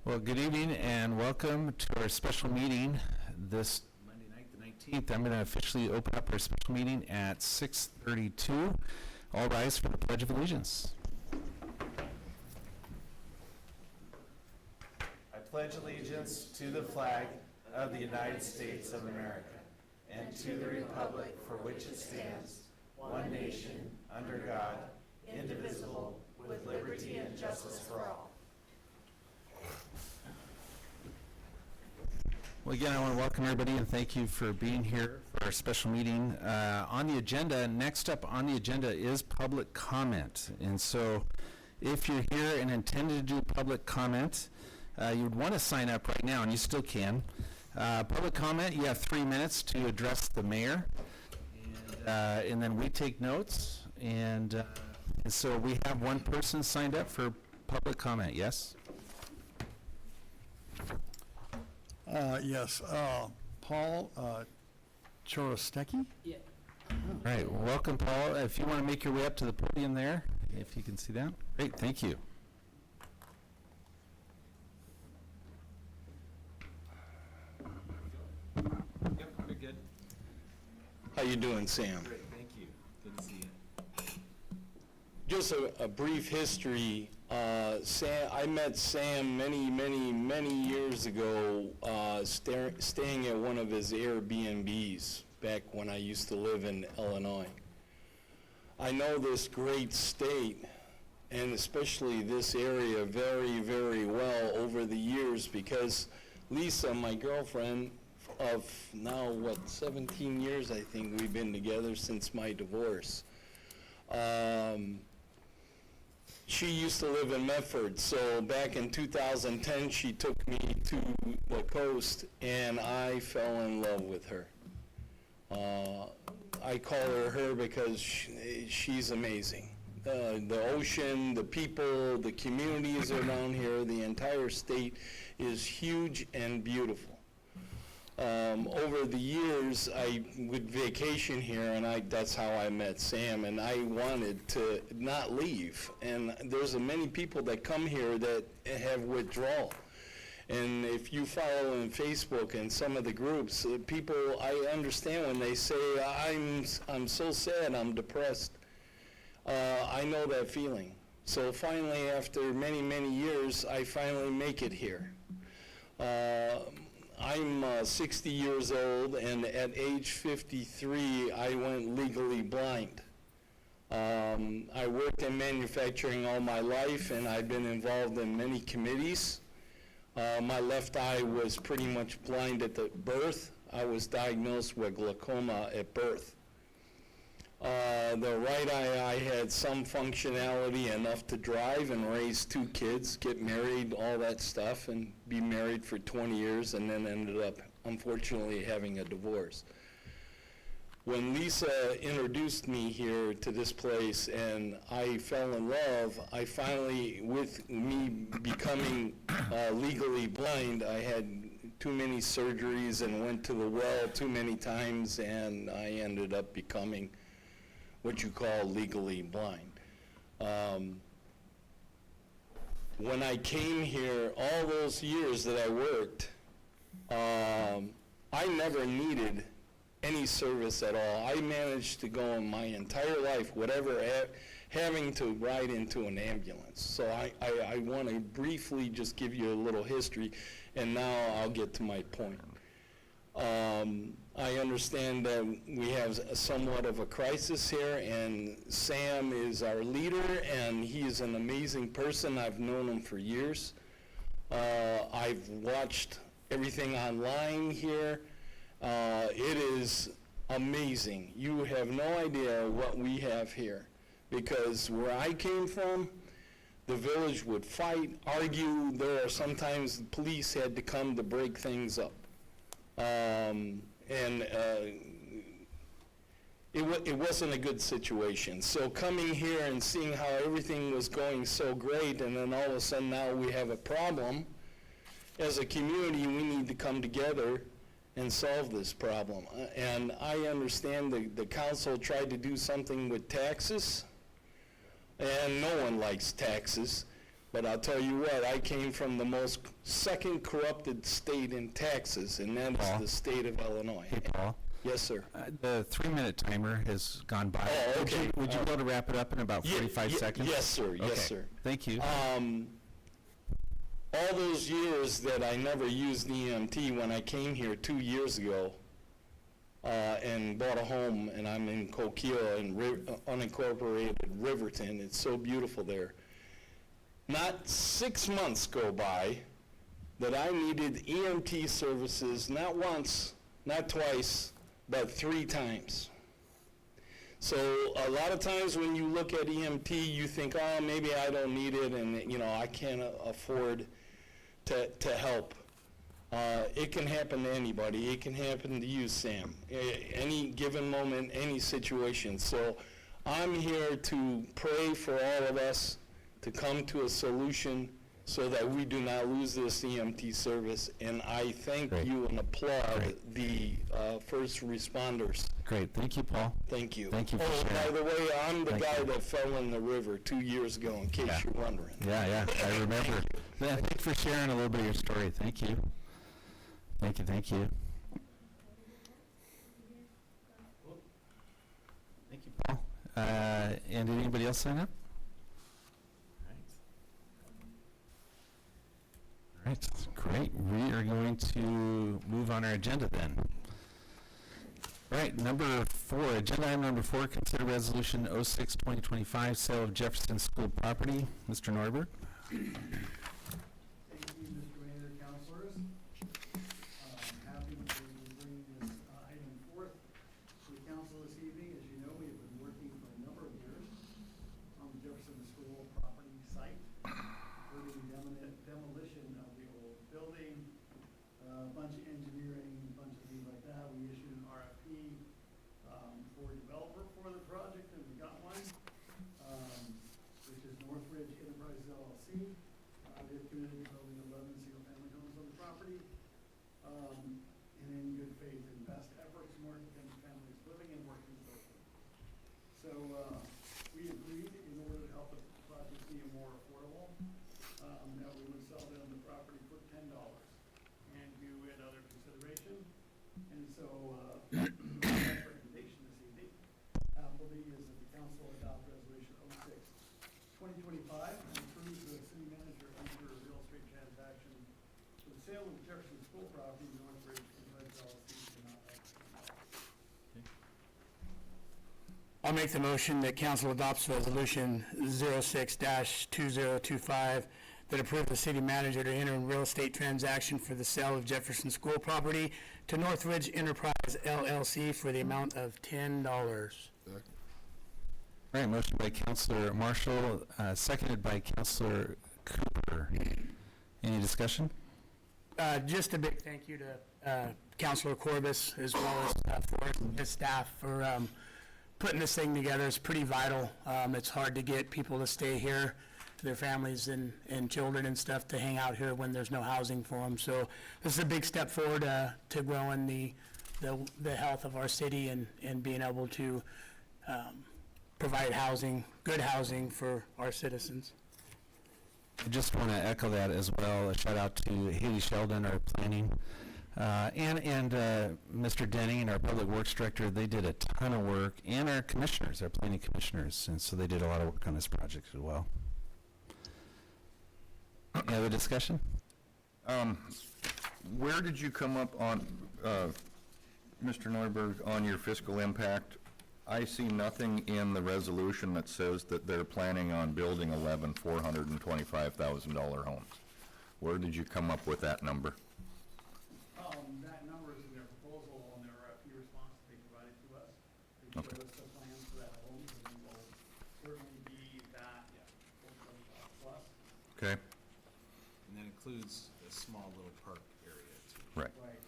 Well, good evening and welcome to our special meeting this Monday night, the 19th. I'm going to officially open up our special meeting at 6:32. All rise for the Pledge of Allegiance. I pledge allegiance to the flag of the United States of America and to the republic for which it stands, one nation, under God, indivisible, with liberty and justice for all. Well, again, I want to welcome everybody and thank you for being here for our special meeting. On the agenda, next up on the agenda is public comment. And so if you're here and intended to do public comment, you would want to sign up right now, and you still can. Public comment, you have 3 minutes to address the mayor. And then we take notes. And so we have one person signed up for public comment, yes? Yes, Paul Chorostecki? Yeah. All right, well, welcome, Paul. If you want to make your way up to the podium there, if you can see that. Great, thank you. Yep, we're good. How you doing, Sam? Great, thank you. Good to see you. Just a brief history. I met Sam many years ago, staying at one of his Airbnbs back when I used to live in Illinois. I know this great state, and especially this area, very well over the years because Lisa, my girlfriend, of now, 17 years I think we've been together since my divorce. She used to live in Medford, so back in 2010 she took me to the coast and I fell in love with her. I call her because she's amazing. The ocean, the people, the communities around here, the entire state is huge and beautiful. Over the years, I would vacation here, and that's how I met Sam, and I wanted to not leave. And there's many people that come here that have withdrawal. And if you follow on Facebook and some of the groups, people, I understand when they say, I'm so sad, I'm depressed. I know that feeling. So finally, after many years, I finally make it here. I'm 60 years old, and at age 53, I went legally blind. I worked in manufacturing all my life, and I've been involved in many committees. My left eye was pretty much blind at the birth. I was diagnosed with glaucoma at birth. The right eye, I had some functionality enough to drive and raise 2 kids, get married, all that stuff, and be married for 20 years, and then ended up, unfortunately, having a divorce. When Lisa introduced me here to this place and I fell in love, I finally, with me becoming legally blind, I had too many surgeries and went to the well too many times, and I ended up becoming what you call legally blind. When I came here, all those years that I worked, I never needed any service at all. I managed to go in my entire life, whatever, having to ride into an ambulance. So I want to briefly just give you a little history, and now I'll get to my point. I understand that we have somewhat of a crisis here, and Sam is our leader, and he is an amazing person. I've known him for years. I've watched everything online here. It is amazing. You have no idea what we have here, because where I came from, the village would fight, argue. There are sometimes the police had to come to break things up. It wasn't a good situation. So coming here and seeing how everything was going so great, and then all of a sudden now we have a problem, as a community we need to come together and solve this problem. And I understand the council tried to do something with taxes, and no one likes taxes, But I'll tell you what, I came from the most second corrupted state in taxes, and that is Paul? the state of Illinois. Hey, Paul, Yes, sir. the 3-minute timer has gone by. Oh, Would you- okay. Would you be able to wrap it up in about 45 seconds? Yes, sir, yes, Okay. sir. Thank you. All those years that I never used EMT, when I came here 2 years ago and bought a home, and I'm in Coquille in unincorporated Riverton, it's so beautiful there. Not 6 months go by that I needed EMT services, not once, not twice, but 3 times. So a lot of times when you look at EMT, you think, oh, maybe I don't need it, and I can't afford to help. It can happen to anybody. It can happen to you, Sam. Any given moment, any situation. So I'm here to pray for all of us to come to a solution so that we do not lose this EMT service. And I thank Great. you and applaud Great. the first responders. Great, thank you, Paul. Thank you. Thank you for Oh, by sharing. the way, I'm the Thank guy you. that fell in the river 2 years ago, in case Yeah. you're wondering. Yeah, I remember. Yeah, thanks for sharing a little bit of your story. Thank you. Thank you, thank you. Thank you, Paul. And did anybody else sign up? All right, great. We are going to move on our agenda then. All right, number 4, agenda item number 4, consider resolution 06-2025, sale of Jefferson School property. Mr. Norberg. Thank you, Mr. Mayor, councilors. Happy to bring this item forth to the council this evening. As you know, we have been working for a number of years on the Jefferson School property site, including demolition of the old building, a bunch of engineering, a bunch of things like that. We issued an RFP for a developer for the project, and we got one, which is Northridge Enterprises LLC. They're committed to building 11 single-family homes on the property, and in good faith and best efforts, more than families living and working locally. So we agreed, in order to help the project be more affordable, that we would sell them the property for $10 and do another consideration. And so my recommendation this evening, believe, is that the council adopt resolution 06-2025 and approve the city manager enter a real estate transaction for the sale of Jefferson School property in Northridge Enterprise LLC for not I'll make the motion that council adopts resolution 06-2025 that approves the city manager to enter a real estate transaction for the sale of Jefferson School property to Northridge Enterprise LLC for the amount of $10. All right, motion by Councilor Marshall, seconded by Councilor Cooper. Any discussion? Just a big thank you to Councilor Corbis as well as Forrest and his staff for putting this thing together. It's pretty vital. It's hard to get people to stay here, their families and children and stuff to hang out here when there's no housing for them. So this is a big step forward to growing the health of our city and being able to provide housing, good housing for our citizens. I just want to echo that as well. A shout out to Haley Sheldon, our planning, and Mr. Denning, our public works director. They did a ton of work, and our commissioners, our planning commissioners, and so they did a lot of work on this project as well. Any other discussion? Where did you come up on, Mr. Neuberg, on your fiscal impact? I see nothing in the resolution that says that they're planning on building 11 $425,000 homes. Where did you come up with that number? That number is in their proposal on their RFP response that they provided to us. They Okay. showed us the plans for that home, and we will certainly be that, plus. Okay, And that includes a small little park area too. right. Right,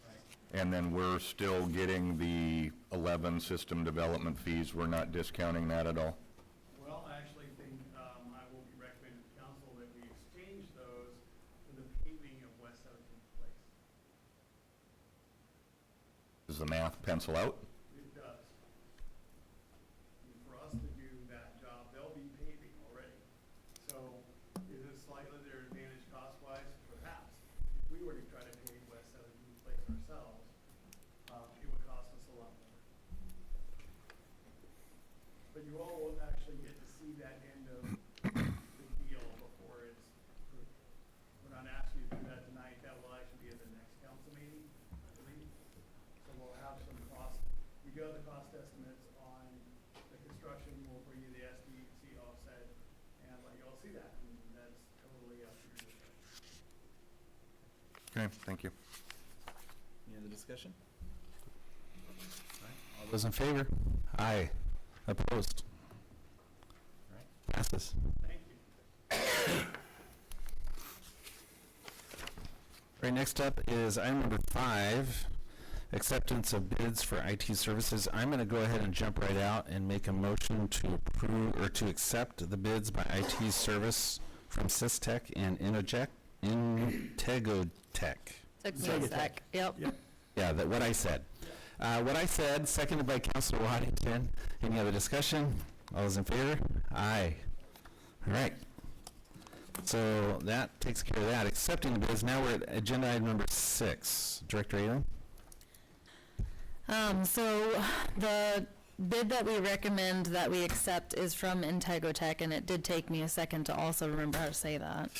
right. And then we're still getting the 11 system development fees. We're not discounting that at all? Well, I actually think I will be recommending to council that we exchange those for the paving of West 17th Place. Does the math pencil out? It does. And for us to do that job, they'll be paving already. So it is see that end of the deal before it's approved. We're not asking you to do that tonight, that will actually be at the next council meeting, I believe. So we'll have some cost, we go the cost estimates on the construction, we'll bring you the SDC offset, and let you all see that, and that's totally up to your discretion. Okay, thank you. Any other discussion? All those in favor? Aye. Opposed? All right. Passes. Thank you. All right, next up is item number 5, acceptance of bids for IT services. I'm going to go ahead and jump right out and make a motion to approve or to accept the bids by IT service from Systech and Integotech. Took me a sec. Yep. Yeah, what I said. What I said, seconded by Councilor Waddington. Any other discussion? All those in favor? Aye. All right. So that takes care of that. Accepting the bids. Now we're at agenda item number 6. Director Ayling? So the bid that we recommend that we accept is from Integotech, and it did take me a second to also remember how to say that.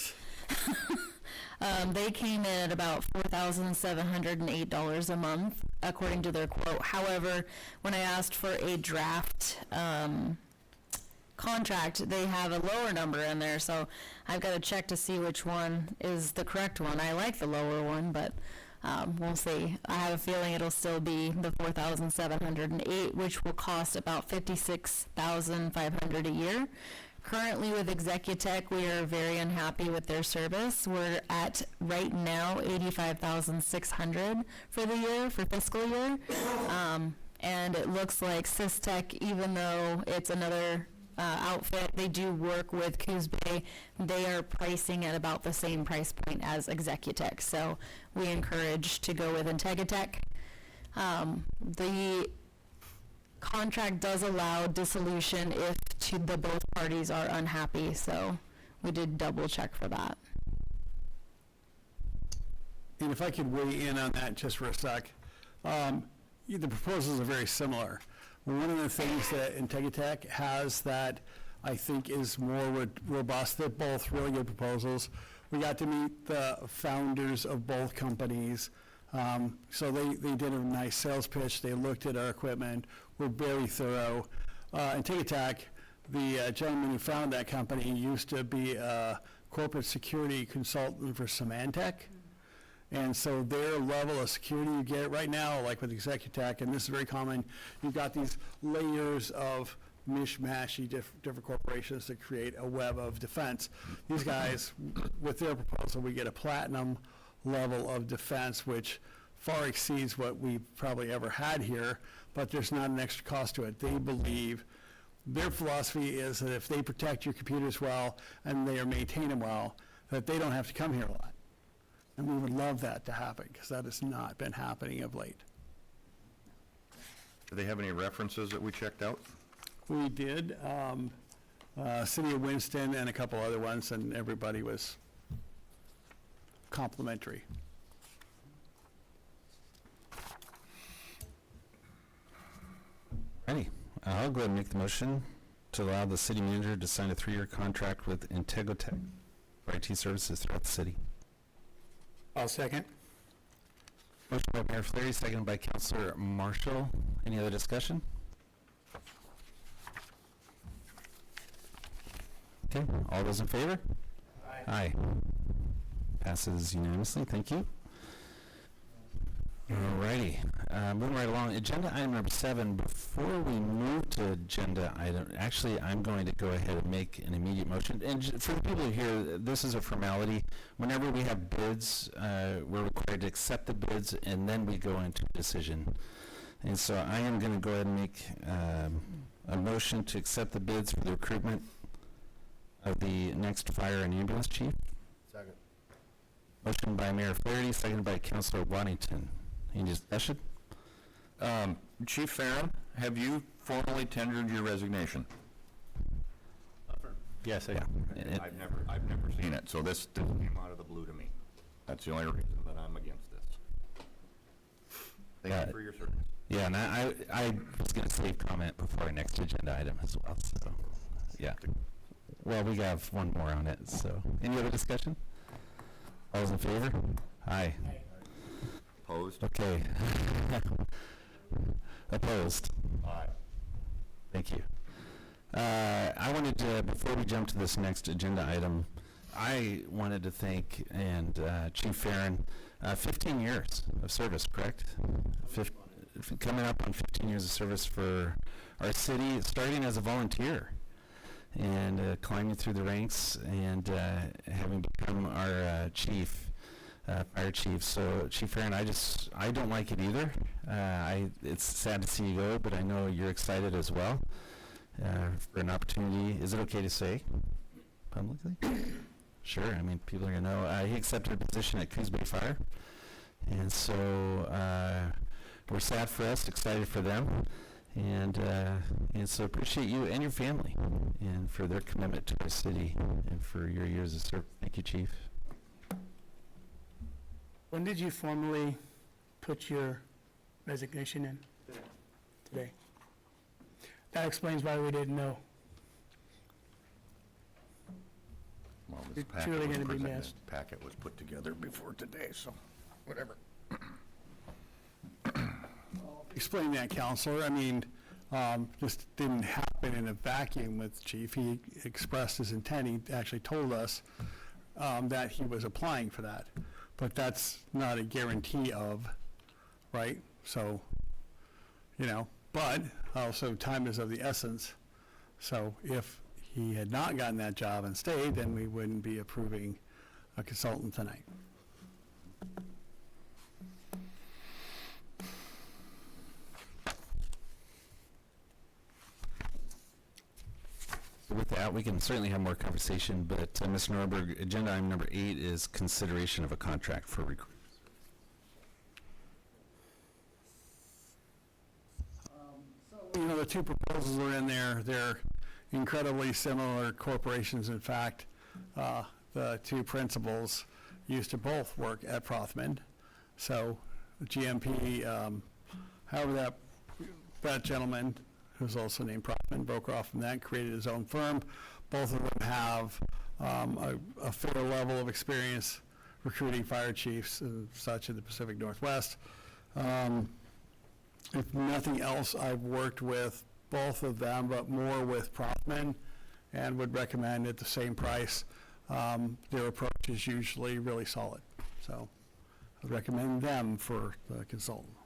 They came in at about $4,708 a month, according to their quote. However, when I asked for a draft contract, they have a lower number in there, so I've got to check to see which one is the correct one. I like the lower one, but we'll see. I have a feeling it'll still be the $4,708, which will cost about $56,500 a year. Currently with Executech, we are very unhappy with their service. We're at, right now, $85,600 for the year, for fiscal year. And it looks like Systech, even though it's another outfit, they do work with Coos Bay, they are pricing at about the same price point as Executech. So we encourage to go with Integotech. The contract does allow dissolution if the both parties are unhappy, so we did double check for that. And if I could weigh in on that just for a sec, the proposals are very similar. One of the things that Integotech has that I think is more robust, they're both really good proposals. We got to meet the founders of both companies. So they did a nice sales pitch. They looked at our equipment. We're very thorough. Integotech, the gentleman who founded that company used to be a corporate security consultant for Symantec. And so their level of security you get right now, like with Executech, and this is very common, you've got these layers of mishmashy different corporations that create a web of defense. These guys, with their proposal, we get a platinum level of defense, which far exceeds what we probably ever had here, but there's not an extra cost to it. They believe, their philosophy is that if they protect your computers well and they are maintain them well, that they don't have to come here a lot. And we would love that to happen, because that has not been happening of late. Do they have any references that we checked out? We did, City of Winston and a couple other ones, and everybody was complimentary. Ready. I'll go ahead and make the motion to allow the city manager to sign a 3-year contract with Integotech for IT services throughout the city. I'll second. Motion by Mayor Flaherty, seconded by Councilor Marshall. Any other discussion? Okay, all those in favor? Aye. Passes unanimously, thank you. Alrighty, moving right along, agenda item number 7. Before we move to agenda item, actually, I'm going to go ahead and make an immediate motion. And for the people here, this is a formality. Whenever we have bids, we're required to accept the bids, and then we go into decision. And so I am going to go ahead and make a motion to accept the bids for the recruitment of the next fire and ambulance chief. Second. Motion by Mayor Flaherty, seconded by Councilor Waddington. Any discussion? Chief Farron, have you formally tendered your resignation? Yes, I've never seen it, so this came out of the blue to me. That's the only reason that I'm against this. Thank you for your service. Yeah, and I was going to save comment before our next agenda item as well, so Yeah. Well, we have one more on it, so. Any other discussion? All those in favor? Aye. Opposed? Okay. Opposed? Aye. Thank you. I wanted to, before we jump to this next agenda item, I wanted to thank Chief Farron, 15 years of service, correct? Coming up on 15 years of service for our city, starting as a volunteer and climbing through the ranks and having become our fire chief. So Chief Farron, I don't like it either. It's sad to see you go, but I know you're excited as well for an opportunity. Is it okay to say publicly? Sure. I mean, people are going to know. He accepted a position at Coos Bay Fire. And so we're sad for us, excited for them. And so appreciate you and your family and for their commitment to our city and for your years of service. Thank you, Chief. When did you formally put your resignation in? Today. That explains why we didn't know. Well, this You're packet truly was gonna be presented- missed. Packet was put together before today, so whatever. Explain that, Counselor. I mean, this didn't happen in a vacuum with Chief. He expressed his intent. He actually told us that he was applying for that. But that's not a guarantee of, right? So, but also time is of the essence. So if he had not gotten that job and stayed, then we wouldn't be approving a consultant tonight. With that, we can certainly have more conversation, but Mr. Norberg, agenda item number 8 is consideration of a contract for recruit. The two proposals are in there. They're incredibly similar corporations. In fact, the two principals used to both work at Prothman. So GMP, however that gentleman, who's also named Prothman, broke off from that, created his own firm. Both of them have a fair level of experience recruiting fire chiefs and such in the Pacific Northwest. If nothing else, I've worked with both of them, but more with Prothman, and would recommend at the same price. Their approach is usually really solid. So I'd recommend them for the consultant.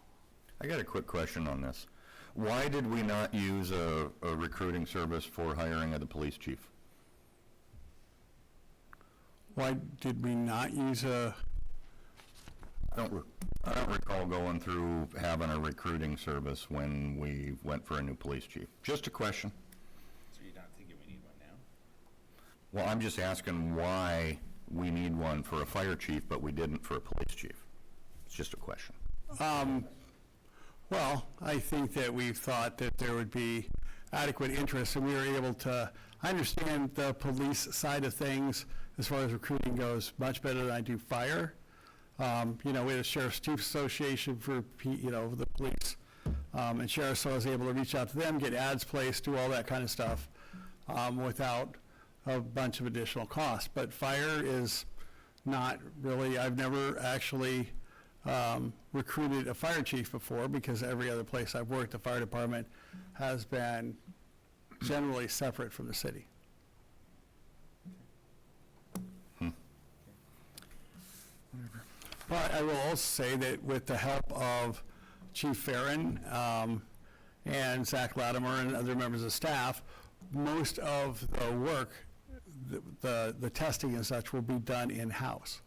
I got a quick question on this. Why did we not use a recruiting service for hiring of the police chief? Why did we not use a, I don't recall going through having a recruiting service when we went for a new police chief. Just a question. So you're not thinking we need one now? Well, I'm just asking why we need one for a fire chief, but we didn't for a police chief. It's just a question. well, I think that we've thought that there would be adequate interest, and we were able to, I understand the police side of things as far as recruiting goes much better than I do fire. We had a Sheriff's Chief Association for, the police, and Sheriff, so I was able to reach out to them, get ads placed, do all that kind of stuff, without a bunch of additional costs. But fire is not really, I've never actually recruited a fire chief before, because every other place I've worked, the fire department has been generally separate from the city. But I will also say that with the help of Chief Farron and Zach Latimer and other members of staff, most of the work, the testing and such, will be done in-house.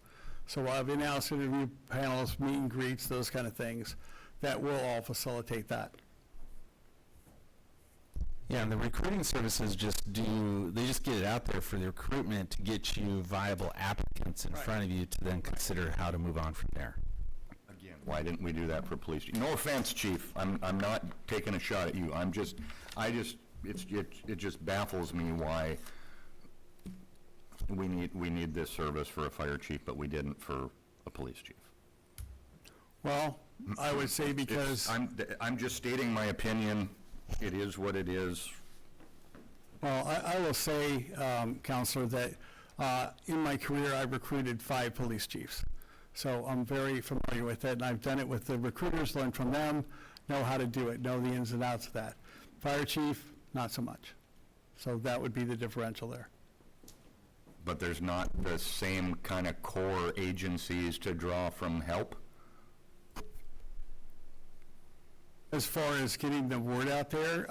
So we'll have in-house interview panels, meet and greets, those kind of things, that will all facilitate that. Yeah, and the recruiting services they just get it out there for the recruitment to get you viable applicants in front of you to then consider how to move on from there. Again, why didn't we do that for police chief? No offense, chief. I'm not taking a shot at you. It just baffles me why we need this service for a fire chief, but we didn't for a police chief. Well, I would say because... I'm just stating my opinion. It is what it is. Well, I will say, Counselor, that in my career, I've recruited 5 police chiefs. So I'm very familiar with it, and I've done it with the recruiters, learned from them, know how to do it, know the ins and outs of that. Fire chief, not so much. So that would be the differential there. But there's not the same kind of core agencies to draw from help? As far as getting the word out there,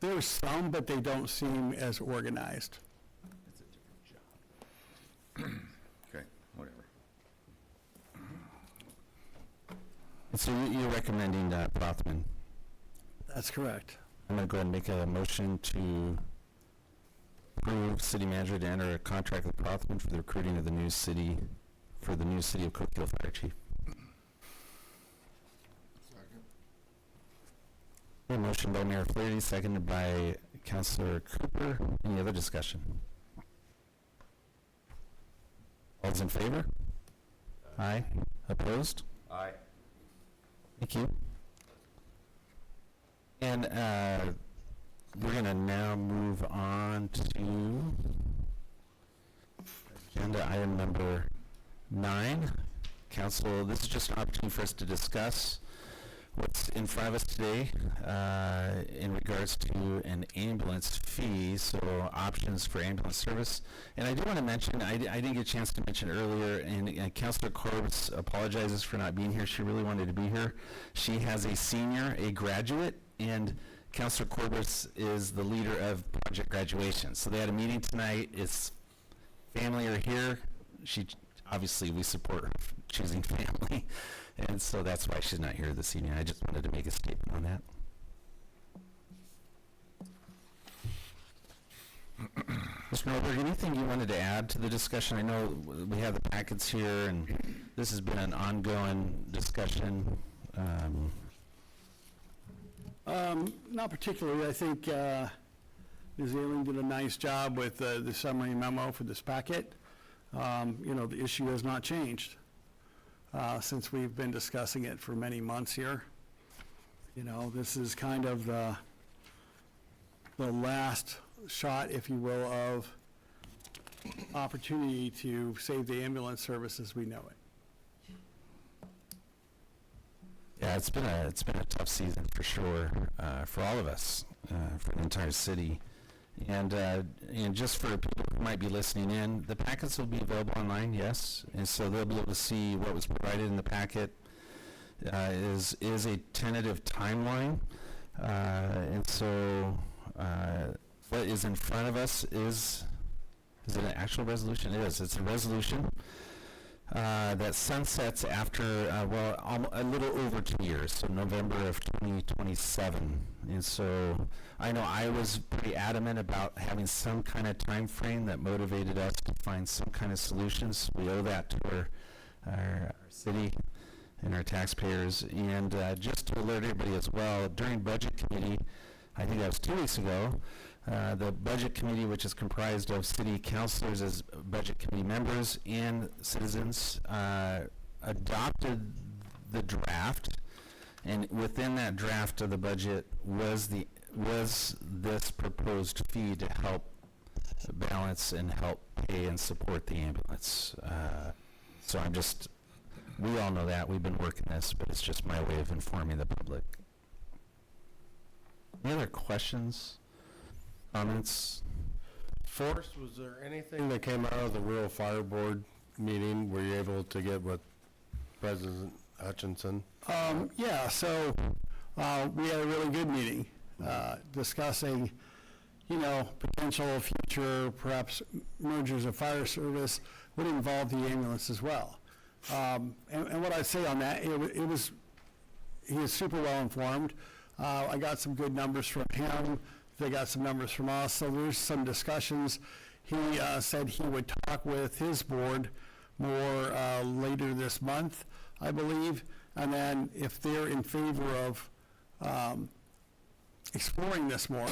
there's some, but they don't seem as organized. Okay, whatever. And so you're recommending Rothman. That's correct. I'm going to go ahead and make a motion to approve city manager to enter a contract with Rothman for the recruiting of the new city, for the new city of Coquille Fire Chief. A motion by Mayor Flaherty, seconded by Councilor Cooper. Any other discussion? All those in favor? Aye. Opposed? Aye. Thank you. And we're going to now move on to agenda item number 9. Council, this is just an opportunity for us to discuss what's in front of us today in regards to an ambulance fee, so options for ambulance service. And I do want to mention, I didn't get a chance to mention earlier, and Councilor Corbis apologizes for not being here. She really wanted to be here. She has a senior, a graduate, and Councilor Corbis is the leader of Project Graduation. So they had a meeting tonight. It's family are here. Obviously, we support her choosing family. And so that's why she's not here this evening. I just wanted to make a statement on that. Mr. Norberg, anything you wanted to add to the discussion? I know we have the packets here, and this has been an ongoing discussion. Not particularly. I think Ms. Ailing did a nice job with the summary memo for this packet. The issue has not changed since we've been discussing it for many months here. This is kind of the last shot, if you will, of opportunity to save the ambulance service as we know it. Yeah, it's been a tough season for sure, for all of us, for the entire city. And just for people who might be listening in, the packets will be available online, yes, and so they'll be able to see what was provided in the packet. Is a tentative timeline, and so what is in front of us is it an actual resolution? It is. It's a resolution that sunsets after a little over 2 years, so November of 2027. And so I know I was pretty adamant about having some kind of time frame that motivated us to find some kind of solutions. We owe that to our city and our taxpayers. And just to alert everybody as well, during Budget Committee, I think that was 2 weeks ago, the Budget Committee, which is comprised of city councilors as Budget Committee members and citizens, adopted the draft, and within that draft of the budget was this proposed fee to help balance and help pay and support the ambulance. So we all know that, we've been working this, but it's just my way of informing the public. Any other questions, comments? Forrest, was there anything that came out of the Rural Fire Board meeting? Were you able to get with President Hutchinson? Yeah, so we had a really good meeting discussing, potential future, perhaps mergers of fire service would involve the ambulance as well. And what I'd say on that, he is super well informed. I got some good numbers from him. They got some numbers from us. So there's some discussions. He said he would talk with his board more later this month, I believe. And then if they're in favor of exploring this more,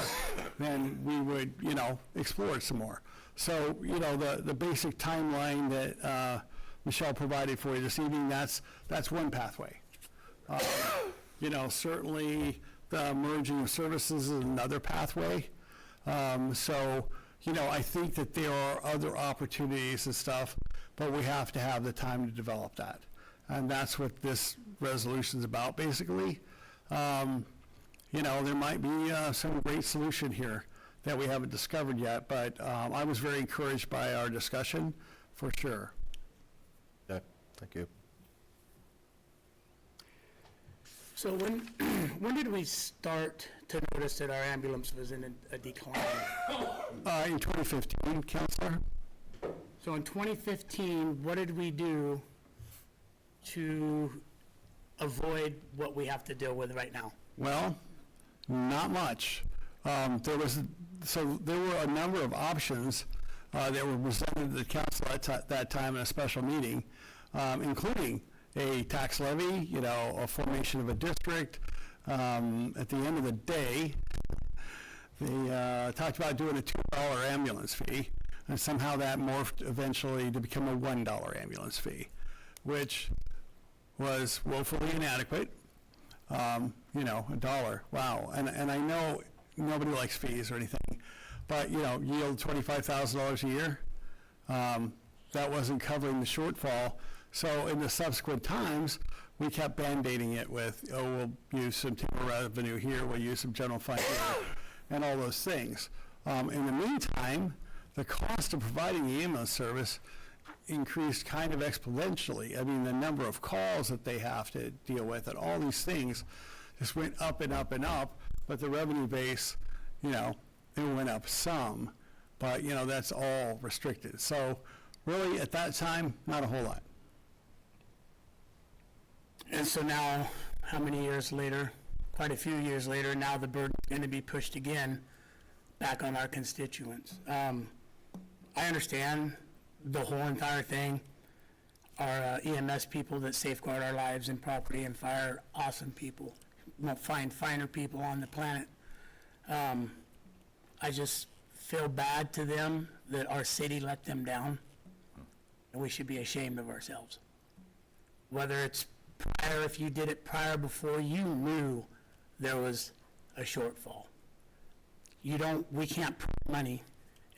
then we would, explore it some more. So, the basic timeline that Michelle provided for you this evening, that's one pathway. Certainly the merging of services is another pathway. So, you know, I think that there are other opportunities and stuff, but we have to have the time to develop that. And that's what this resolution is about, basically. You know, there might be some great solution here that we haven't discovered yet, but I was very encouraged by our discussion, for sure. Yeah, thank you. So when did we start to notice that our ambulance was in a decline? In 2015, Counselor? So in 2015, what did we do to avoid what we have to deal with right now? Well, not much. There were a number of options that were presented to the council at that time in a special meeting, including a tax levy, you know, a formation of a district. At the end of the day, they talked about doing a $2 ambulance fee, and somehow that morphed eventually to become a $1 ambulance fee, which was woefully inadequate. You know, $1, wow. And I know nobody likes fees or anything, but, you know, yield $25,000 a year, that wasn't covering the shortfall. So in the subsequent times, we kept band-aiding it with, oh, we'll use some timber revenue here, we'll use some general fund here, and all those things. In the meantime, the cost of providing the ambulance service increased kind of exponentially. I mean, the number of calls that they have to deal with and all these things just went up and up and up, but the revenue base, you know, it went up some, but, you know, that's all restricted. So really, at that time, not a whole lot. And so now, how many years later? Quite a few years later, now the burden's going to be pushed again back on our constituents. I understand the whole entire thing. Our EMS people that safeguard our lives and property and fire, awesome people. Won't find finer people on the planet. I just feel bad to them that our city let them down, and we should be ashamed of ourselves. Whether it's prior, if you did it prior before you knew there was a shortfall. We can't put money,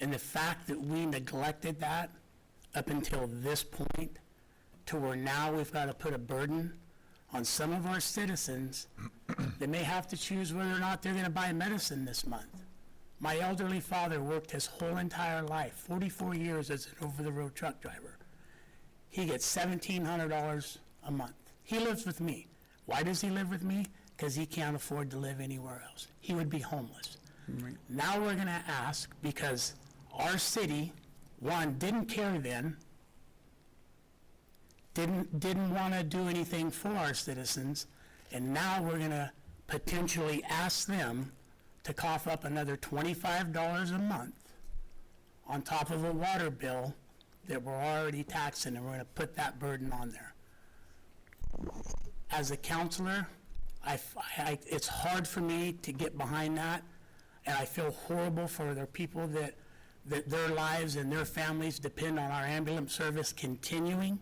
and the fact that we neglected that up until this point, to where now we've got to put a burden on some of our citizens that may have to choose whether or not they're going to buy medicine this month. My elderly father worked his whole entire life, 44 years as an over-the-road truck driver. He gets $1,700 a month. He lives with me. Why does he live with me? Because he can't afford to live anywhere else. He would be homeless. Right. Now we're going to ask, because our city, one, didn't care then, didn't want to do anything for our citizens, and now we're going to potentially ask them to cough up another $25 a month on top of a water bill that we're already taxing, and we're going to put that burden on there. As a counselor, it's hard for me to get behind that, and I feel horrible for the people that their lives and their families depend on our ambulance service continuing.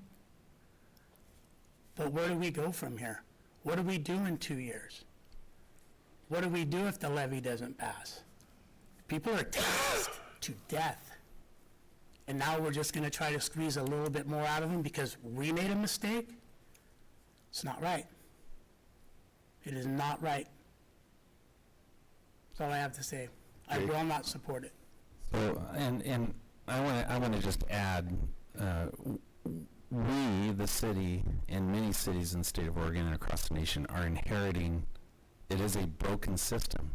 But where do we go from here? What do we do in 2 years? What do we do if the levy doesn't pass? People are taxed to death. And now we're just going to try to squeeze a little bit more out of them because we made a mistake? It's not right. It is not right. That's all I have to say. I will not support it. So, and I want to just add, we, the city, and many cities in the state of Oregon and across the nation are inheriting, it is a broken system.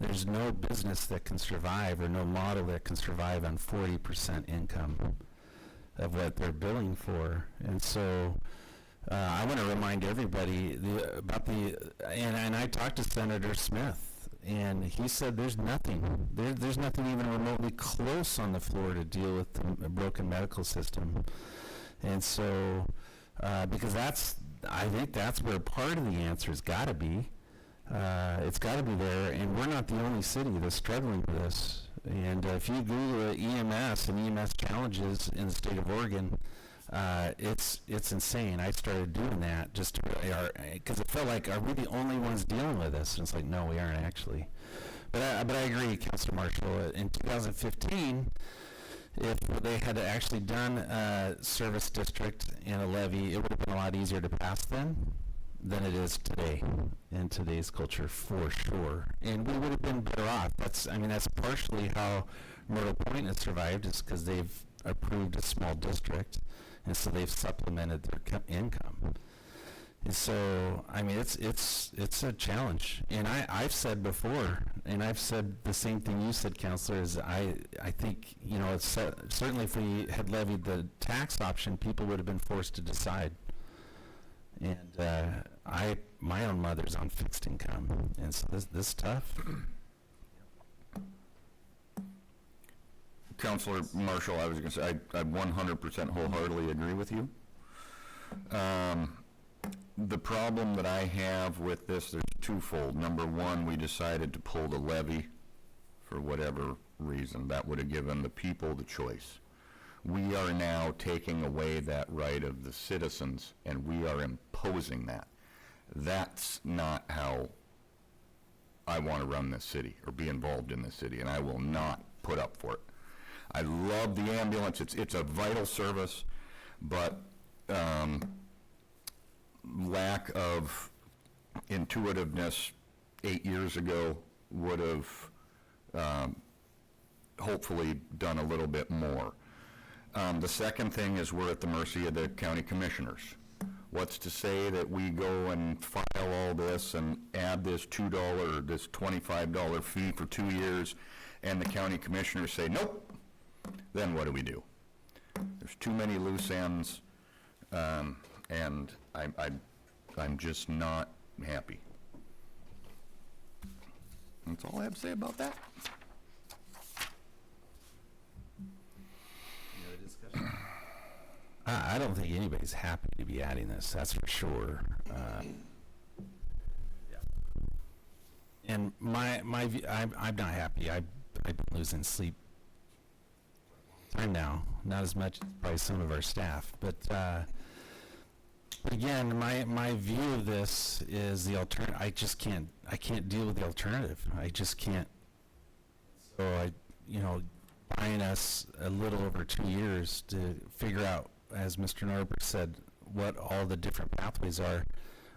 There's no business that can survive or no model that can survive on 40% income of what they're billing for. And so I want to remind everybody about and I talked to Senator Smith, and he said there's nothing even remotely close on the floor to deal with the broken medical system. And so, because I think that's where part of the answer has got to be. It's got to be there, and we're not the only city that's struggling with this. And if you Google EMS and EMS challenges in the state of Oregon, It's insane. I started doing that just because it felt like, are we the only ones dealing with this? And it's like, no, we aren't actually. But I agree, Councilor Marshall. In 2015, if they had actually done a service district and a levy, it would have been a lot easier to pass then than it is today, in today's culture, for sure. And we would have been better off. That's partially how Myrtle Point has survived, is because they've approved a small district, and so they've supplemented their income. And so, I mean, it's a challenge. And I've said before, and I've said the same thing you said, Councilor, is I think, you know, it's certainly if we had levied the tax option, people would have been forced to decide. And my own mother's on fixed income, and so this is tough. Councilor Marshall, I was going to say, I 100% wholeheartedly agree with you. The problem that I have with this, there's twofold. Number one, we decided to pull the levy for whatever reason. That would have given the people the choice. We are now taking away that right of the citizens, and we are imposing that. That's not how I want to run this city or be involved in this city, and I will not put up for it. I love the ambulance. It's a vital service, but lack of intuitiveness 8 years ago would have hopefully done a little bit more. The second thing is we're at the mercy of the county commissioners. What's to say that we go and file all this and add this $2 or this $25 fee for 2 years, and the county commissioners say, nope, then what do? There's too many loose ends, and I'm just not happy. That's all I have to say about that. Any other discussion? I don't think anybody's happy to be adding this, that's for sure. And my view, I'm not happy. I've been losing sleep time now, not as much as probably some of our staff, but again, my view of this is the alternative. I can't deal with the alternative. I just can't. So buying us a little over 2 years to figure out, as Mr. Norberg said, what all the different pathways are.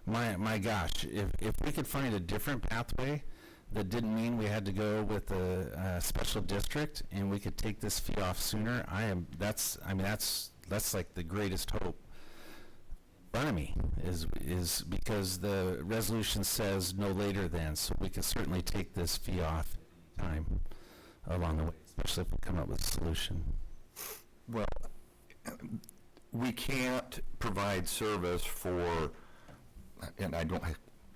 My gosh, if we could find a different pathway that didn't mean we had to go with a special district, and we could take this fee off sooner, that's like the greatest hope in front of me, is because the resolution says no later than, so we can certainly take this fee off time along the way, especially if we come up with a solution. Well, we can't provide service for, and I don't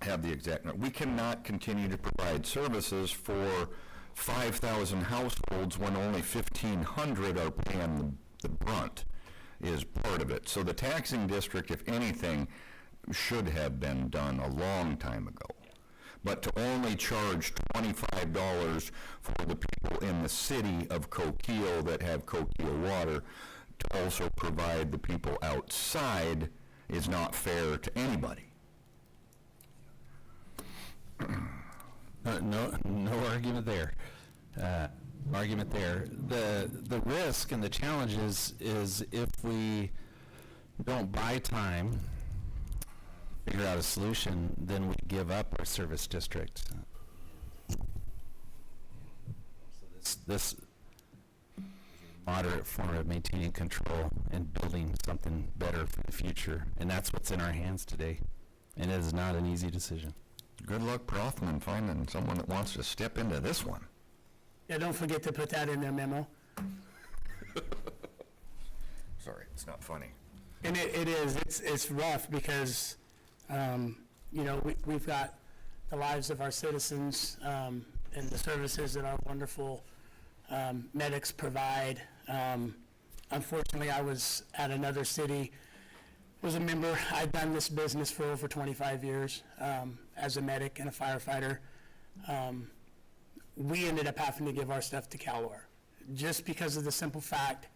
have the exact number, we cannot continue to provide services for 5,000 households when only 1,500 are paying the brunt, is part of it. So the taxing district, if anything, should have been done a long time ago. But to only charge $25 for the people in the city of Coquille that have Coquille water, to also provide the people outside, is not fair to anybody. No argument there. The risk and the challenge is if we don't buy time, figure out a solution, then we give up our service district. So this moderate form of maintaining control and building something better for the future, and that's what's in our hands today, and it is not an easy decision. Good luck, Prothman, finding someone that wants to step into this one. Yeah, don't forget to put that in their memo. Sorry, it's not funny. And it is, it's rough because, we've got the lives of our citizens and the services that our wonderful medics provide. Unfortunately, I was at another city, was a member. I'd done this business for over 25 years as a medic and a firefighter. We ended up having to give our stuff to CalWAR just because of the simple fact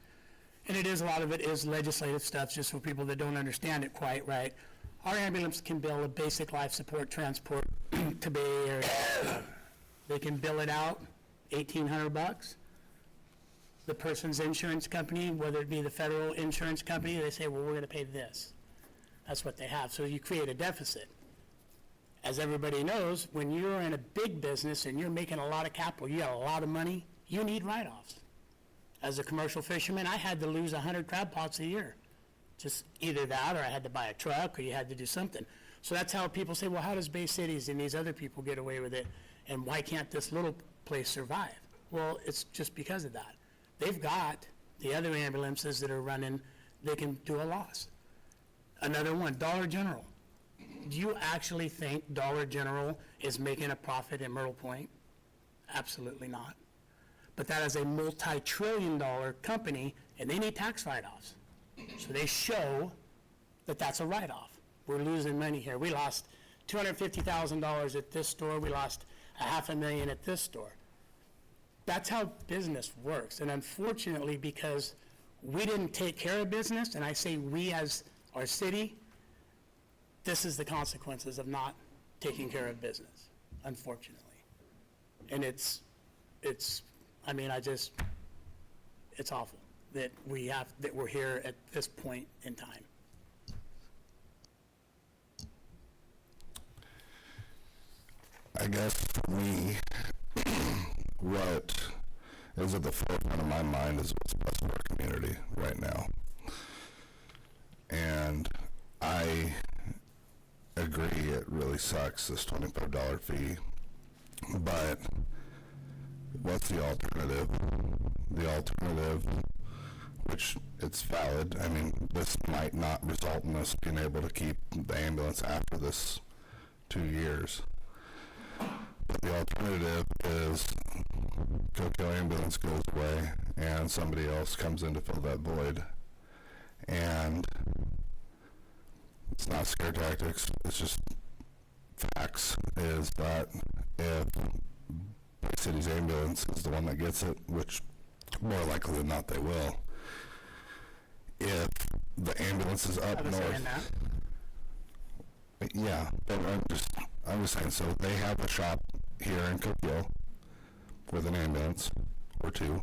and a lot of it is legislative stuff, just for people that don't understand it quite right. Our ambulance can bill a basic life support transport to Bay Area. They can bill it out $1,800. The person's insurance company, whether it be the federal insurance company, they say, well, we're gonna pay this. That's what they have. So you create a deficit. As everybody knows, when you're in a big business and you're making a lot of capital, you got a lot of money, you need write-offs. As a commercial fisherman, I had to lose 100 crab pots a year. Just either that, or I had to buy a truck, or you had to do something. So that's how people say, well, how does Bay Cities and these other people get away with it? And why can't this little place survive? Well, it's just because of that. They've got the other ambulances that are running, they can do a loss. Another one, Dollar General. Do you actually think Dollar General is making a profit in Myrtle Point? Absolutely not. But that is a multi-trillion-dollar company, and they need tax write-offs. So they show that that's a write-off. We're losing money here. We lost $250,000 at this store. We lost $500,000 at this store. That's how business works. And unfortunately, because we didn't take care of business, and I say we as our city, this is the consequences of not taking care of business, unfortunately. And it's awful that we're here at this point in time. I guess for me, what is at the forefront of my mind is what's best for our community right now. And I agree, it really sucks, this $25 fee, but what's the alternative? The alternative, which it's valid, I mean, this might not result in us being able to keep the ambulance after this 2 years. But the alternative is Coquille Ambulance goes away and somebody else comes in to fill that void. And it's not scare tactics, it's just facts, is that if Bay City's ambulance is the one that gets it, which more likely than not they will, if the ambulance is up north. Yeah, but I'm just saying, so they have a shop here in Coquille with an ambulance or two,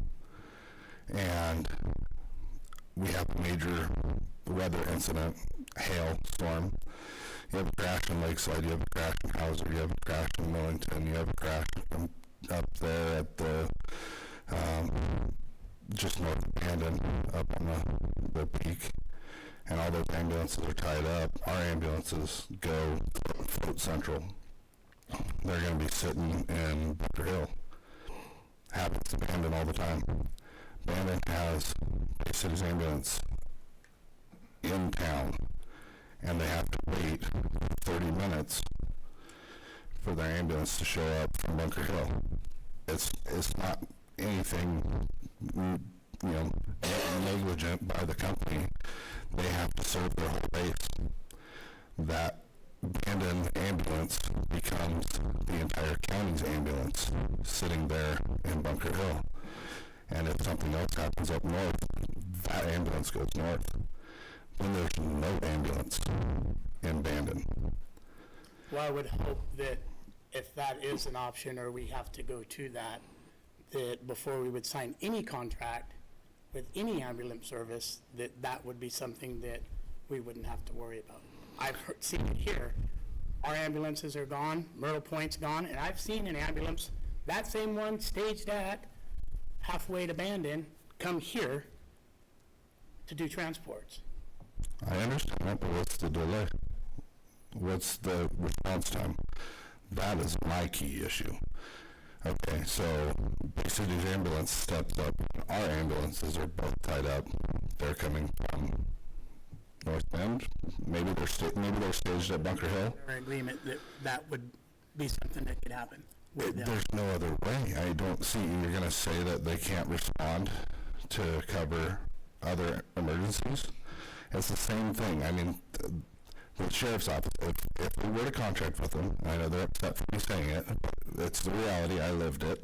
and we have a major weather incident, hail, storm. You have a crash in Lakeside, you have a crash in Hauser, you have a crash in Millington, you have a crash up there at the, just north of Bandon, up on the peak. And all those ambulances are tied up. Our ambulances go Float Central. They're going to be sitting in Bunker Hill. Happens to Bandon all the time. Bandon has Bay City's ambulance in town, and they have to wait 30 minutes for their ambulance to show up from Bunker Hill. It's not anything, negligent by the company. They have to serve their whole base. That Bandon ambulance becomes the entire county's ambulance sitting there in Bunker Hill. And if something else happens up north, that ambulance goes north. Then there's no ambulance in Bandon. Well, I would hope that if that is an option, or we have to go to that before we would sign any contract with any ambulance service, that would be something that we wouldn't have to worry about. I've seen it here. Our ambulances are gone, Myrtle Point's gone, and I've seen an ambulance, that same one staged at halfway to Bandon, come here to do transports. I understand that, but what's the delay? What's the response time? That is my key issue. Okay, so Bay City's ambulance steps up. Our ambulances are both tied up. They're coming from North Bend. Maybe they're staged at Bunker Hill. Our agreement that would be something that could happen with them. There's no other way. I don't see you're going to say that they can't respond to cover other emergencies. It's the same thing. I mean, the sheriff's office, if we were to contract with them, I know they're upset for me saying it, but it's the reality, I lived it.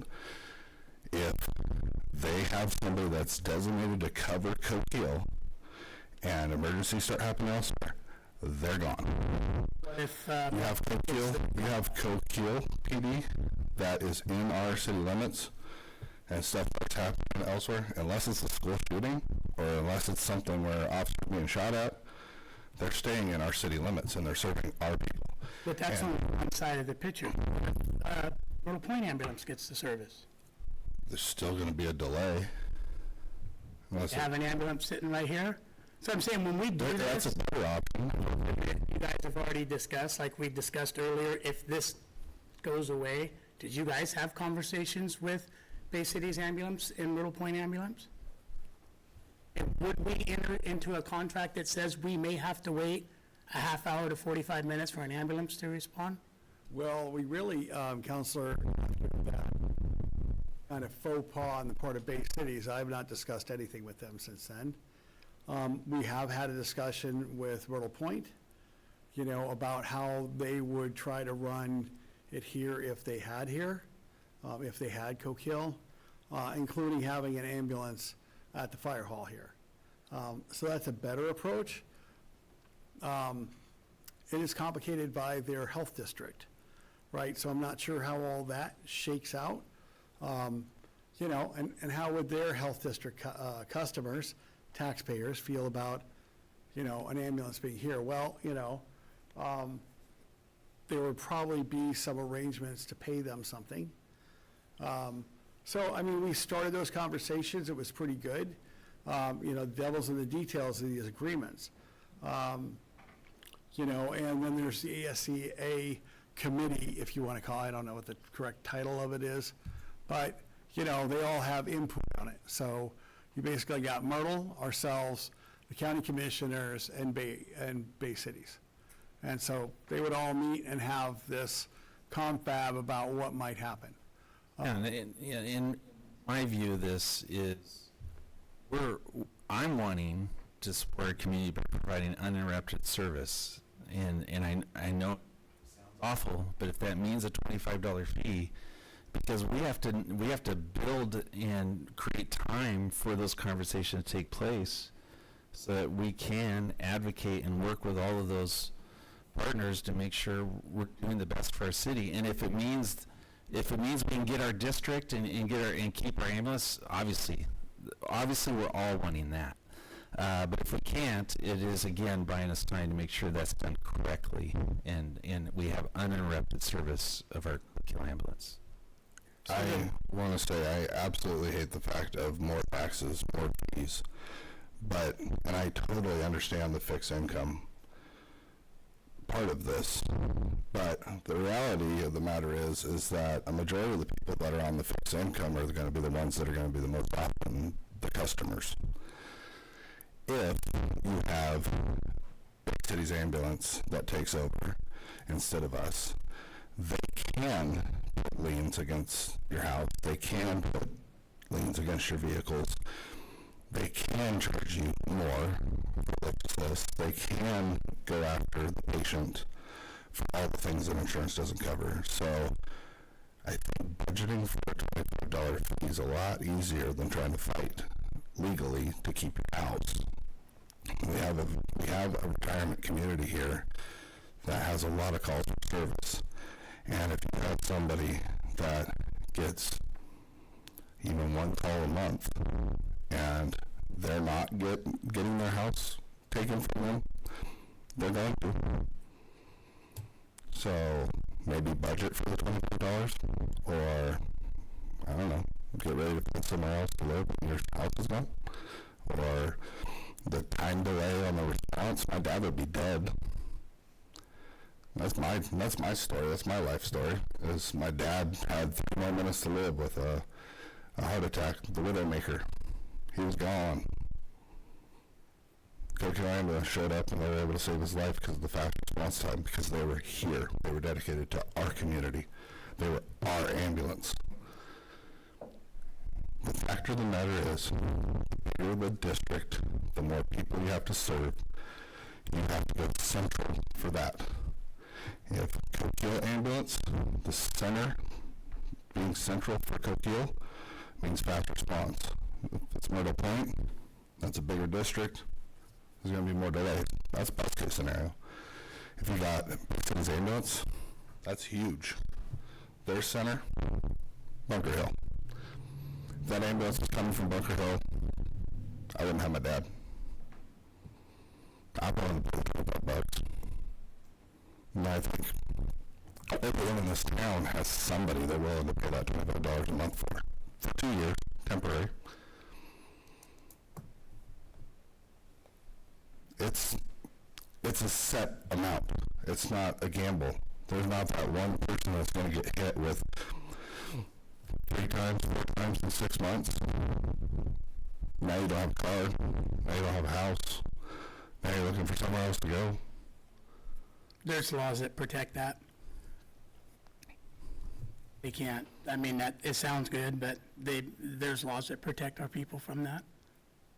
if they have somebody that's designated to cover Coquille and emergencies start happening elsewhere, they're gone. If, You have Coquille PD that is in our city limits, and stuff that's happening elsewhere, unless it's a school shooting, or unless it's something where officers are being shot at, they're staying in our city limits and they're serving our people. but that's and- on one side of the picture. Little Point ambulance gets the service. There's still gonna be a delay. Unless You have an ambulance sitting right here. So I'm saying, when we do that's this, a better option. you guys have already discussed, like we discussed earlier, if this goes away, did you guys have conversations with Bay Cities Ambulance and Little Point Ambulance? And would we enter into a contract that says we may have to wait a half hour to 45 minutes for an ambulance to respond? Well, we really, Counselor, after that kind of faux pas on the part of Bay Cities, I have not discussed anything with them since then. We have had a discussion with Myrtle Point, you know, about how they would try to run it here if they had Coquille, including having an ambulance at the fire hall here. So that's a better approach. It is complicated by their health district, right? So I'm not sure how all that shakes out. You know, and how would their health district customers, taxpayers, feel about, you know, an ambulance being here? Well, you know, there would probably be some arrangements to pay them something. So, I mean, we started those conversations. It was pretty good. You know, the devil's in the details of these agreements. You know, and then there's the ASCA committee, if you want to call it. I don't know what the correct title of it is. But, you know, they all have input on it. So you basically got Myrtle, ourselves, the county commissioners, and Bay Cities. And so they would all meet and have this confab about what might happen. And in my view, this is, I'm wanting to support our community by providing uninterrupted service. And I know it sounds awful, but if that means a $25 fee, because we have to build and create time for those conversations to take place so that we can advocate and work with all of those partners to make sure we're doing the best for our city. And if it means we can get our district and keep our ambulance, obviously we're all wanting that. But if we can't, it is again buying us time to make sure that's done correctly and we have uninterrupted service of our ambulance. I want to say I absolutely hate the fact of more taxes, more fees, and I totally understand the fixed income part of this, but the reality of the matter is that a majority of the people that are on the fixed income are going to be the ones that are going to be the most often the customers. If you have Big Cities Ambulance that takes over instead of us, they can put liens against your house. They can put liens against your vehicles. They can charge you more for this. They can go after the patient for all the things that insurance doesn't cover. So I think budgeting for a $25 fee is a lot easier than trying to fight legally to keep your house. We have a retirement community here that has a lot of calls for service. And if you have somebody that gets even one call a month and they're not getting their house taken from them, they're going to. So maybe budget for the $25, or I don't know, get ready to find somewhere else to live when your house is gone. Or the time delay on the response, my dad would be dead. That's my story. That's my life story. Is my dad had 3 more minutes to live with a heart attack, the Widowmaker. He was gone. Coquille Ambulance showed up and they were able to save his life because of the fast response time, because they were here. They were dedicated to our community. They were our ambulance. The fact of the matter is, the bigger the district, the more people you have to serve. You have to go central for that. If Coquille Ambulance, the center, being central for Coquille, means fast response. If it's Myrtle Point, that's a bigger district, there's gonna be more delays. That's best case scenario. If you got Citizens Ambulance, that's huge. Their center, Bunker Hill. If that ambulance is coming from Bunker Hill, I wouldn't have my dad. I'm willing to pay $25. And I think everyone in this town has somebody they're willing to pay that $25 a month for 2 years, temporary. It's a set amount. It's not a gamble. There's not that one person that's going to get hit with 3 times, 4 times in 6 months. Now you don't have a car. Now you don't have a house. Now you're looking for somewhere else to go. There's laws that protect that. They can't, I mean, that, it sounds good, but there's laws that protect our people from that,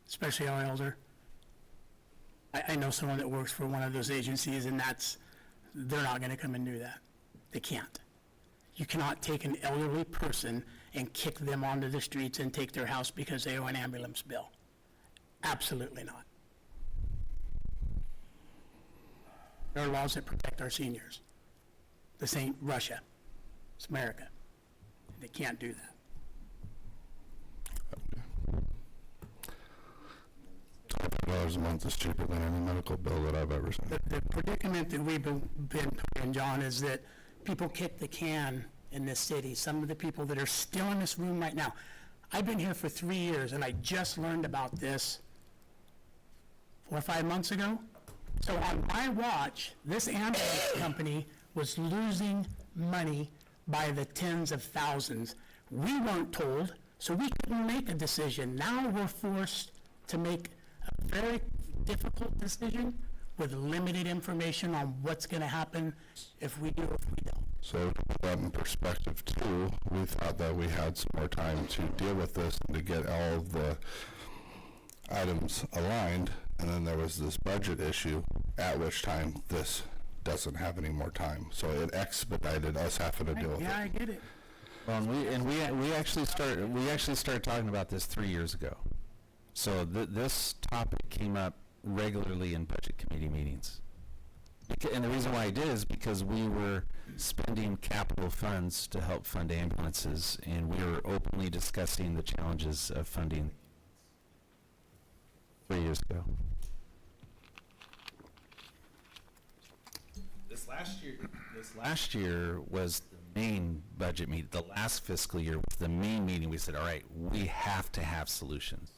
especially our elder. I know someone that works for one of those agencies, and they're not gonna come and do that. They can't. You cannot take an elderly person and kick them onto the streets and take their house because they owe an ambulance bill. Absolutely not. There are laws that protect our seniors. This ain't Russia. It's America. They can't do that. $25 a month is cheaper than any medical bill that I've ever seen. The predicament that we've been put in, John, is that people kick the can in this city. Some of the people that are still in this room right now. I've been here for 3 years, and I just learned about this 4 or 5 months ago. So on my watch, this ambulance company was losing money by the tens of thousands. We weren't told, so we couldn't make a decision. Now we're forced to make a very difficult decision with limited information on what's going to happen if we do or if we don't. So to put that in perspective too, we thought that we had some more time to deal with this and to get all of the items aligned, and then there was this budget issue, at which time this doesn't have any more time. So it expedited us having to deal with it. Yeah, I get it. Well, we actually started talking about this 3 years ago. So this topic came up regularly in budget committee meetings. And the reason why I did is because we were spending capital funds to help fund ambulances, and we were openly discussing the challenges of funding 3 years ago. This last year was the main budget meeting. The last fiscal year was the main meeting. We said, all right, we have to have solutions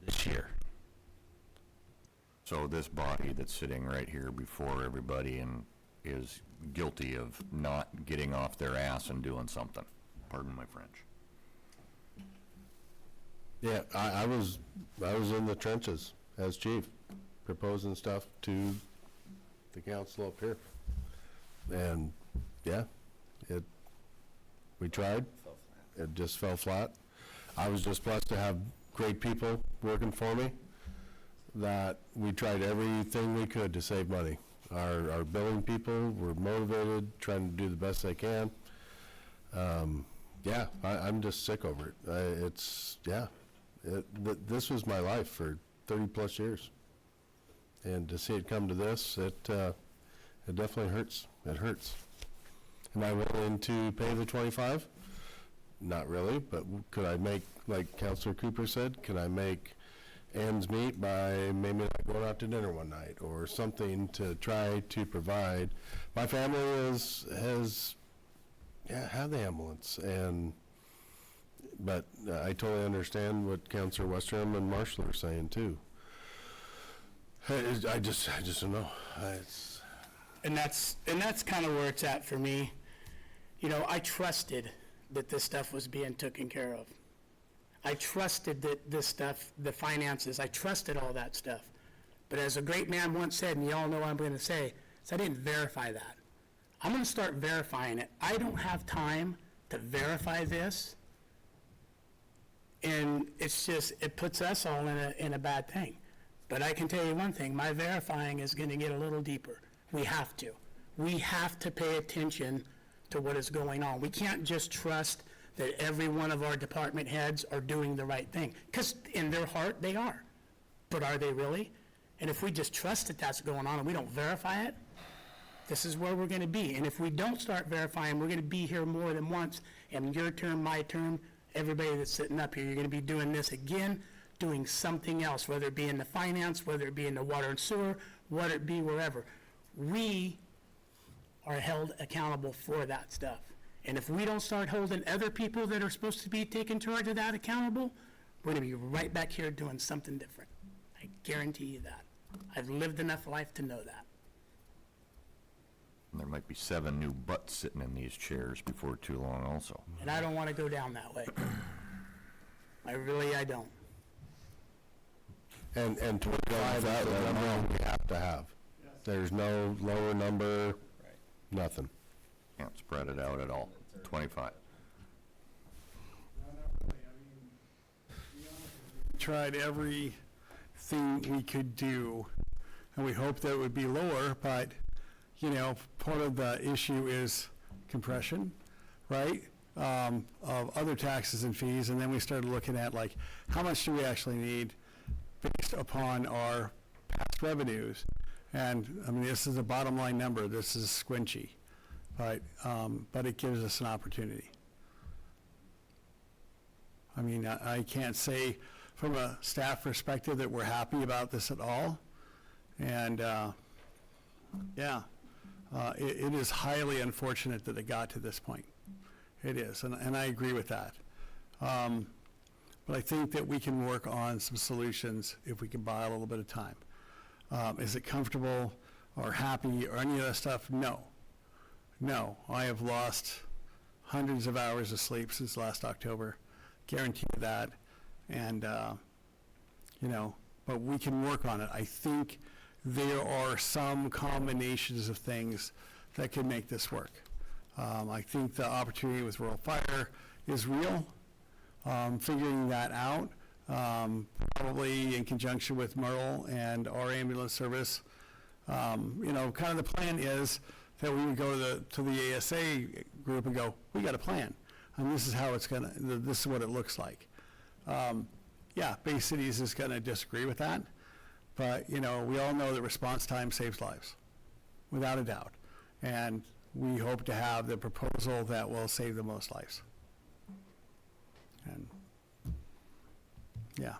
this year. So this body that's sitting right here before everybody and is guilty of not getting off their ass and doing something. Pardon my French. Yeah, I was in the trenches as chief, proposing stuff to the council up here. And, yeah, we tried. It just fell flat. I was just blessed to have great people working for me, that we tried everything we could to save money. Our billing people were motivated, trying to do the best they can. Yeah, I'm just sick over it. This was my life for 30 plus years. And to see it come to this, it definitely hurts. It hurts. Am I willing to pay the 25? Not really, but could I make, like Councilor Cooper said, can I make ends meet by maybe not going out to dinner one night or something to try to provide? My family has had the ambulance, but I totally understand what Councilor Westrom and Marshall are saying too. I just don't know. And that's kind of where it's at for me. You know, I trusted that this stuff was being taken care of. I trusted that this stuff, the finances, I trusted all that stuff. But as a great man once said, and you all know what I'm going to say, is I didn't verify that. I'm going to start verifying it. I don't have time to verify this. And it's just, it puts us all in a bad thing. But I can tell you one thing, my verifying is going to get a little deeper. We have to. We have to pay attention to what is going on. We can't just trust that every one of our department heads are doing the right thing. Because in their heart, they are. But are they really? And if we just trust that that's going on and we don't verify it, this is where we're going to be. And if we don't start verifying, we're going to be here more than once. And your term, my term, everybody that's sitting up here, you're going to be doing this again, doing something else, whether it be in the finance, whether it be in the water and sewer, whether it be wherever. We are held accountable for that stuff. And if we don't start holding other people that are supposed to be taking charge of that accountable, we're going to be right back here doing something different. I guarantee you that. I've lived enough life to know that. And there might be 7 new butts sitting in these chairs before too long also. And I don't want to go down that way. I don't. And 25 is the number we have to have. There's no lower number, nothing. Can't spread it out at all. 25. Tried everything we could do, and we hoped that it would be lower, but, you know, part of the issue is compression, right, of other taxes and fees, and then we started looking at, like, how much do we actually need based upon our past revenues? And, I mean, this is a bottom line number, this is squinchy, but it gives us an opportunity. I mean, I can't say from a staff perspective that we're happy about this at all. And, it is highly unfortunate that it got to this point. It is, and I agree with that. But I think that we can work on some solutions if we can buy a little bit of time. Is it comfortable or happy or any of that stuff? No. No, I have lost hundreds of hours of sleep since last October. Guarantee you that. And, you know, but we can work on it. I think there are some combinations of things that can make this work. I think the opportunity with rural fire is real. Figuring that out, probably in conjunction with Merle and our ambulance service. You know, kind of the plan is that we would go to the ASA group and go, we got a plan. And this is how it's gonna, this is what it looks like. Yeah, Bay Cities is gonna disagree with that, but, you know, we all know that response time saves lives, without a doubt. And we hope to have the proposal that will save the most lives. And, yeah.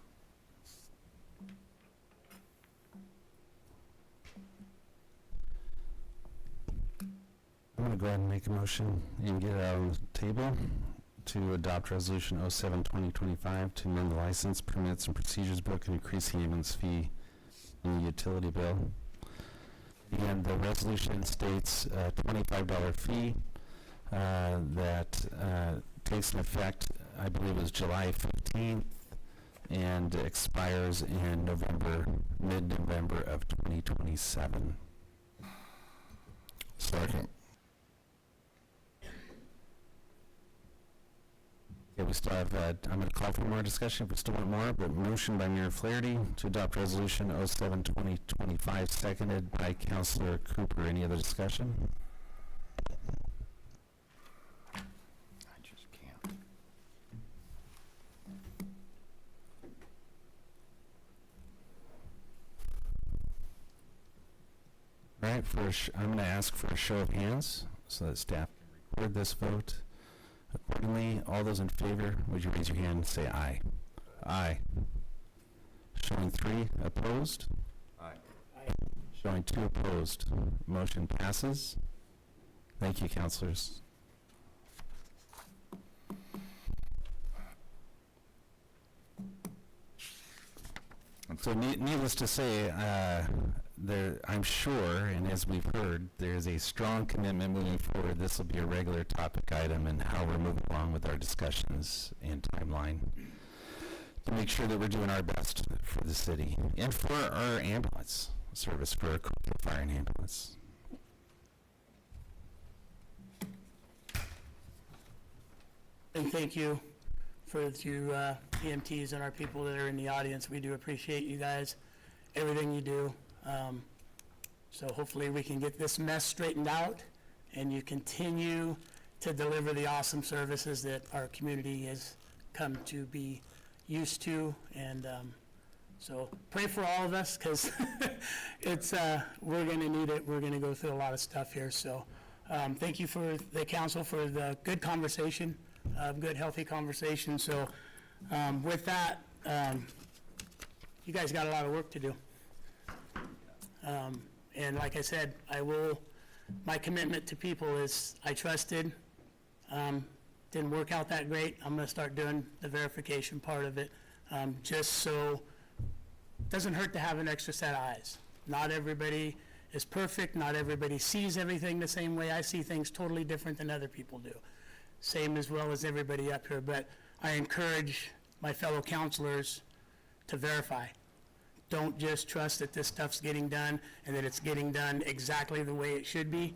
I'm going to go ahead and make a motion and get it out on the table to adopt Resolution 07-2025 to amend the license, permits, and procedures book and increase the ambulance fee in the utility bill. And the resolution states a $25 fee that takes an effect, I believe it was July 15th, and expires in mid-November of 2027. Second. Okay, we still have, I'm going to call for more discussion if we still want more, but motion by Mayor Flaherty to adopt Resolution 07-2025, seconded by Councilor Cooper. Any other discussion? I just can't. All right, I'm going to ask for a show of hands so that staff can record this vote accordingly. All those in favor, would you raise your hand and say aye? Aye. Showing 3 opposed? Aye. Showing 2 opposed. Motion passes. Thank you, councilors. So needless to say, I'm sure, and as we've heard, there's a strong commitment moving forward. This will be a regular topic item in how we're moving along with our discussions and timeline to make sure that we're doing our best for the city and for our ambulance service, for our fire and ambulance. And thank you for you EMTs and our people that are in the audience. We do appreciate you guys, everything you do. So hopefully we can get this mess straightened out and you continue to deliver the awesome services that our community has come to be used to. And so pray for all of us, because it's we're going to need it. We're going to go through a lot of stuff here. So thank you for the council for the good conversation, good, healthy conversation. So with that, you guys got a lot of work to do. And like I said, my commitment to people is I trusted. Didn't work out that great. I'm going to start doing the verification part of it, just so it doesn't hurt to have an extra set of eyes. Not everybody is perfect. Not everybody sees everything the same way. I see things totally different than other people do. Same as well as everybody up here. But I encourage my fellow counselors to verify. Don't just trust that this stuff's getting done and that it's getting done exactly the way it should be.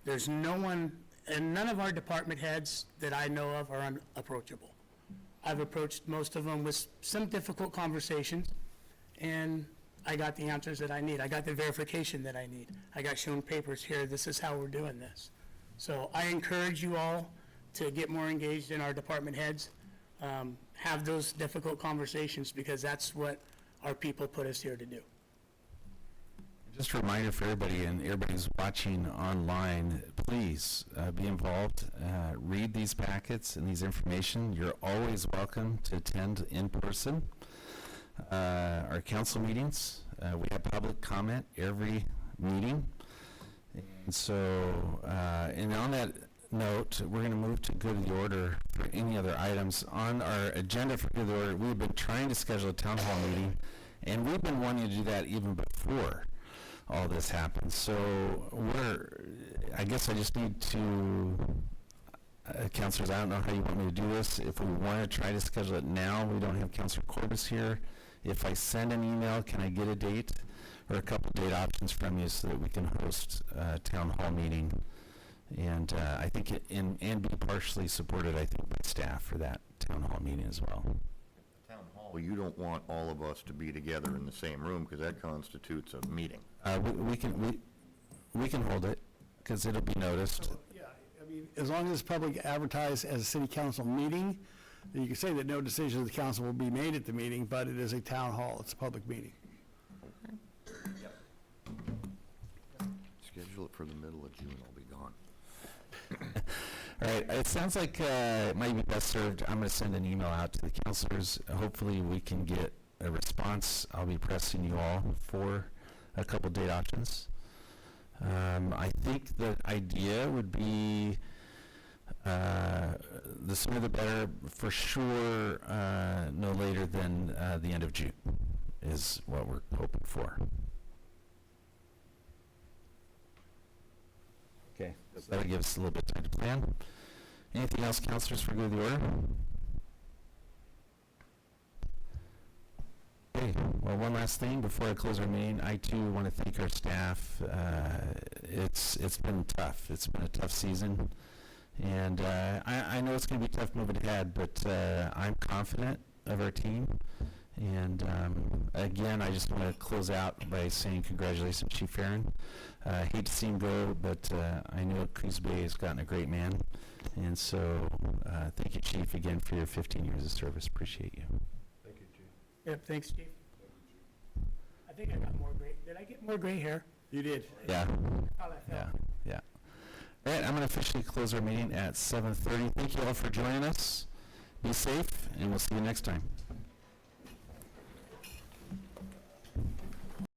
There's no one, and none of our department heads that I know of are unapproachable. I've approached most of them with some difficult conversations, and I got the answers that I need. I got the verification that I need. I got shown papers here, this is how we're doing this. So I encourage you all to get more engaged in our department heads, have those difficult conversations, because that's what our people put us here to do. Just a reminder for everybody, and everybody who's watching online, please be involved. Read these packets and these information. You're always welcome to attend in person. Our council meetings, we have public comment every meeting. And so, and on that note, we're going to move to good of the order for any other items. On our agenda for good of the order, we've been trying to schedule a town hall meeting, and we've been wanting to do that even before all this happened. So I guess I just need to, councilors, I don't know how you want me to do this. If we want to try to schedule it now, we don't have Councilor Corbus here. If I send an email, can I get a date or a couple date options from you so that we can host a town hall meeting? And I think and be partially supported, I think, by staff for that town hall meeting as well. Town hall, you don't want all of us to be together in the same room, because that constitutes a meeting. We can hold it, because it'll be noticed. Yeah, I mean, as long as it's public advertised as a city council meeting, then you can say that no decision of the council will be made at the meeting, but it is a town hall, it's a public meeting. Schedule it for the middle of June, I'll be gone. All right, it sounds like it might be best served. I'm going to send an email out to the councilors. Hopefully we can get a response. I'll be pressing you all for a couple date options. I think the idea would be the sooner the better, for sure, no later than the end of June is what we're hoping for. Okay, so that'll give us a little bit of time to plan. Anything else, councilors, for good of the order? Okay, well, one last thing before I close our meeting. I too want to thank our staff. It's been tough. It's been a tough season, and I know it's going to be tough moving ahead, but I'm confident of our team. And again, I just want to close out by saying congratulations, Chief Farron. Hate to see him go, but I know Coos Bay has gotten a great man. And so thank you, Chief, again for your 15 years of service. Appreciate you. Thank you, Chief. Yep, thanks, Chief. I think I got more gray. Did I get more gray hair? You did. Yeah, How that felt. yeah. All right, I'm going to officially close our meeting at 7:30. Thank you all for joining us. Be safe, and we'll see you next time.